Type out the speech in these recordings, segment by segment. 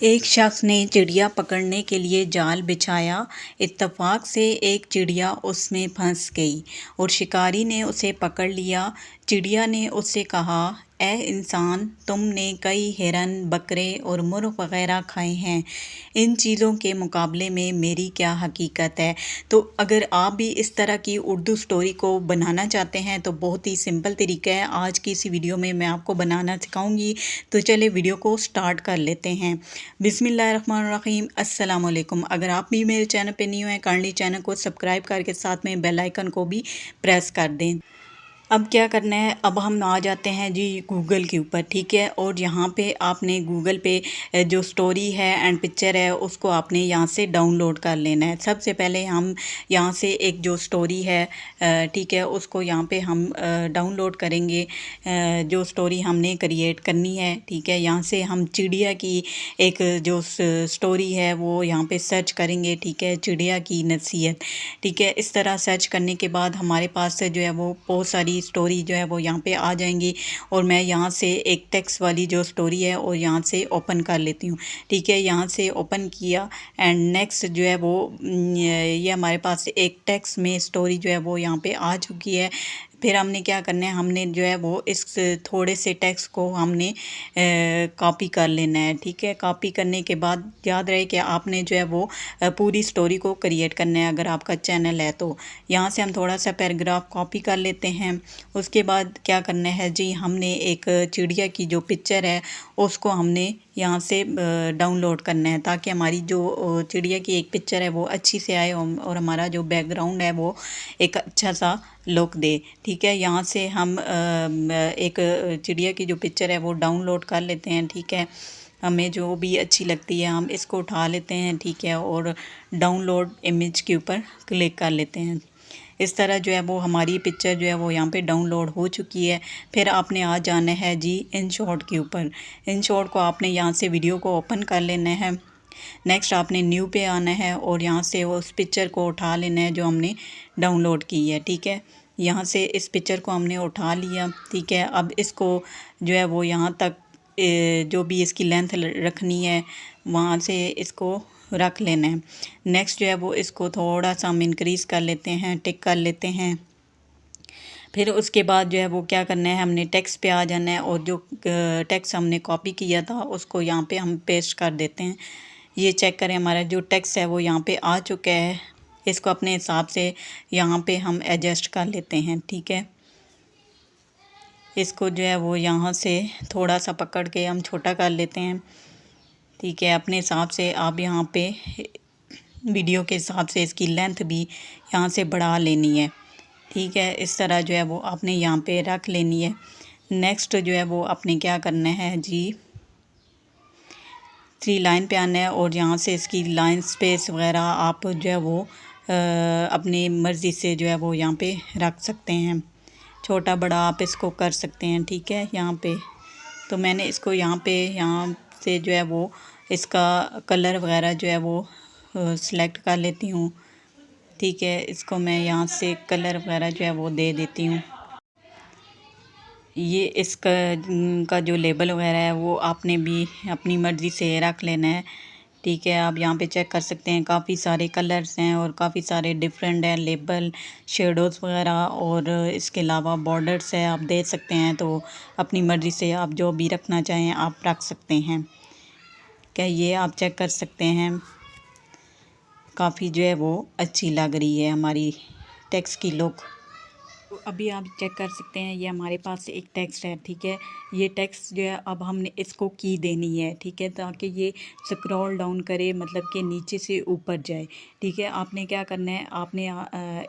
एक शख्स ने चिड़िया पकड़ने के लिए जाल बिछाया। इत्तेफाक से एक चिड़िया उसमें फंस गई और शिकारी ने उसे पकड़ लिया। चिड़िया ने उससे कहा, ए इंसान, तुमने कई हिरन, बकरे और मुर्ग वगैरह खाए हैं। इन चीज़ों के मुकाबले में मेरी क्या हकीकत है। तो अगर आप भी इस तरह की उर्दू स्टोरी को बनाना चाहते हैं तो बहुत ही सिंपल तरीका है। आज की इसी वीडियो में मैं आपको बनाना सिखाऊंगी। तो चलिए वीडियो को स्टार्ट कर लेते हैं। बिस्मिल्लाहिर्रहमानिर्रहीम। अस्सलाम वालेकुम। अगर आप भी मेरे चैनल पे न्यू हैं, काइंडली चैनल को सब्सक्राइब करके साथ में बेल आइकन को भी प्रेस कर दें। अब क्या करना है, अब हम आ जाते हैं जी गूगल के ऊपर, ठीक है। और यहाँ पे आपने गूगल पे जो स्टोरी है एंड पिक्चर है उसको आपने यहाँ से डाउनलोड कर लेना है। सबसे पहले हम यहाँ से एक जो स्टोरी है, ठीक है, उसको यहाँ पे हम डाउनलोड करेंगे। जो स्टोरी हमने क्रिएट करनी है, ठीक है। यहाँ से हम चिड़िया की एक जो स्टोरी है वो यहाँ पे सर्च करेंगे, ठीक है। चिड़िया की नसीहत, ठीक है। इस तरह सर्च करने के बाद हमारे पास से जो है वो बहुत सारी स्टोरी जो है वो यहाँ पे आ जाएंगी। और मैं यहाँ से एक टेक्स्ट वाली जो स्टोरी है और यहाँ से ओपन कर लेती हूँ, ठीक है। यहाँ से ओपन किया एंड नेक्स्ट जो है वो ये हमारे पास एक टेक्स्ट में स्टोरी जो है वो यहाँ पे आ चुकी है। फिर हमने क्या करना है, हमने जो है वो इस थोड़े से टेक्स्ट को हमने कॉपी कर लेना है, ठीक है। कॉपी करने के बाद याद रहे कि आपने जो है वो पूरी स्टोरी को क्रिएट करना है अगर आपका चैनल है तो। यहाँ से हम थोड़ा सा पैराग्राफ कॉपी कर लेते हैं। उसके बाद क्या करना है जी, हमने एक चिड़िया की जो पिक्चर है उसको हमने यहाँ से डाउनलोड करना है ताकि हमारी जो चिड़िया की एक पिक्चर है वो अच्छी से आए और हमारा जो बैकग्राउंड है वो एक अच्छा सा लुक दे, ठीक है। यहाँ से हम एक चिड़िया की जो पिक्चर है वो डाउनलोड कर लेते हैं, ठीक है। हमें जो भी अच्छी लगती है हम इसको उठा लेते हैं, ठीक है, और डाउनलोड इमेज के ऊपर क्लिक कर लेते हैं। इस तरह जो है वो हमारी पिक्चर जो है वो यहाँ पे डाउनलोड हो चुकी है। फिर आपने आ जाना है जी इन शॉट के ऊपर। इन शॉट को आपने यहाँ से वीडियो को ओपन कर लेना है। नेक्स्ट आपने न्यू पे आना है और यहाँ से उस पिक्चर को उठा लेना है जो हमने डाउनलोड की है, ठीक है। यहाँ से इस पिक्चर को हमने उठा लिया, ठीक है। अब इसको जो है वो यहाँ तक जो भी इसकी लेंथ रखनी है वहाँ से इसको रख लेना है। नेक्स्ट जो है वो इसको थोड़ा सा हम इंक्रीज़ कर लेते हैं, टिक कर लेते हैं। फिर उसके बाद जो है वो क्या करना है, हमने टेक्स्ट पे आ जाना है और जो टेक्स्ट हमने कॉपी किया था उसको यहाँ पे हम पेस्ट कर देते हैं। ये चेक करें, हमारा जो टेक्स्ट है वो यहाँ पे आ चुका है। इसको अपने हिसाब से यहाँ पे हम एडजस्ट कर लेते हैं, ठीक है। इसको जो है वो यहाँ से थोड़ा सा पकड़ के हम छोटा कर लेते हैं, ठीक है। अपने हिसाब से आप यहाँ पे वीडियो के हिसाब से इसकी लेंथ भी यहाँ से बढ़ा लेनी है, ठीक है। इस तरह जो है वो आपने यहाँ पे रख लेनी है। नेक्स्ट जो है वो आपने क्या करना है जी, 3 लाइन पे आना है और यहाँ से इसकी लाइन स्पेस वगैरह आप जो है वो अपनी मर्ज़ी से जो है वो यहाँ पे रख सकते हैं। छोटा बड़ा आप इसको कर सकते हैं, ठीक है। यहाँ पे तो मैंने इसको यहाँ से जो है वो इसका कलर वगैरह जो है वो सिलेक्ट कर लेती हूँ, ठीक है। इसको मैं यहाँ से कलर वगैरह जो है वो दे देती हूँ। ये इसका का जो लेबल वगैरह है वो आपने भी अपनी मर्ज़ी से रख लेना है, ठीक है। आप यहाँ पे चेक कर सकते हैं काफ़ी सारे कलर्स हैं और काफ़ी सारे डिफरेंट हैं लेबल, शेडोज़ वगैरह, और इसके अलावा बॉर्डर्स है, आप दे सकते हैं। तो अपनी मर्ज़ी से आप जो भी रखना चाहें आप रख सकते हैं, क्या ये आप चेक कर सकते हैं। काफ़ी जो है वो अच्छी लग रही है हमारी टेक्स्ट की लुक। तो अभी आप चेक कर सकते हैं ये हमारे पास एक टेक्स्ट है, ठीक है। ये टेक्स्ट जो है अब हमने इसको की देनी है, ठीक है, ताकि ये स्क्रॉल डाउन करे, मतलब कि नीचे से ऊपर जाए, ठीक है। आपने क्या करना है, आपने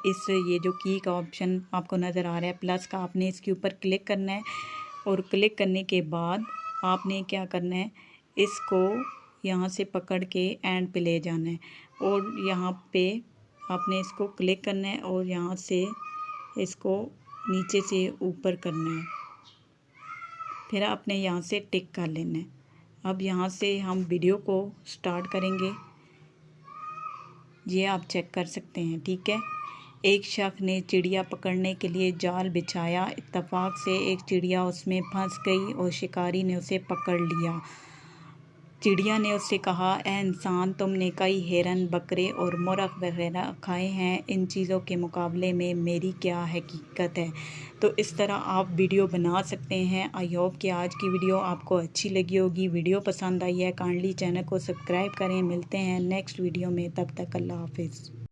इस ये जो की का ऑप्शन आपको नज़र आ रहा है प्लस का, आपने इसके ऊपर क्लिक करना है और क्लिक करने के बाद आपने क्या करना है, इसको यहाँ से पकड़ के एंड पे ले जाना है और यहाँ पे आपने इसको क्लिक करना है और यहाँ से इसको नीचे से ऊपर करना है। फिर आपने यहाँ से टिक कर लेना है। अब यहाँ से हम वीडियो को स्टार्ट करेंगे, ये आप चेक कर सकते हैं, ठीक है। एक शख्स ने चिड़िया पकड़ने के लिए जाल बिछाया। इत्तेफाक से एक चिड़िया उसमें फंस गई और शिकारी ने उसे पकड़ लिया। चिड़िया ने उससे कहा, ए इंसान, तुमने कई हिरन, बकरे और मुर्ग वगैरह खाए हैं, इन चीज़ों के मुकाबले में मेरी क्या हकीकत है। तो इस तरह आप वीडियो बना सकते हैं। आई होप कि आज की वीडियो आपको अच्छी लगी होगी। वीडियो पसंद आई है काइंडली चैनल को सब्सक्राइब करें। मिलते हैं नेक्स्ट वीडियो में, तब तक अल्लाह हाफिज़।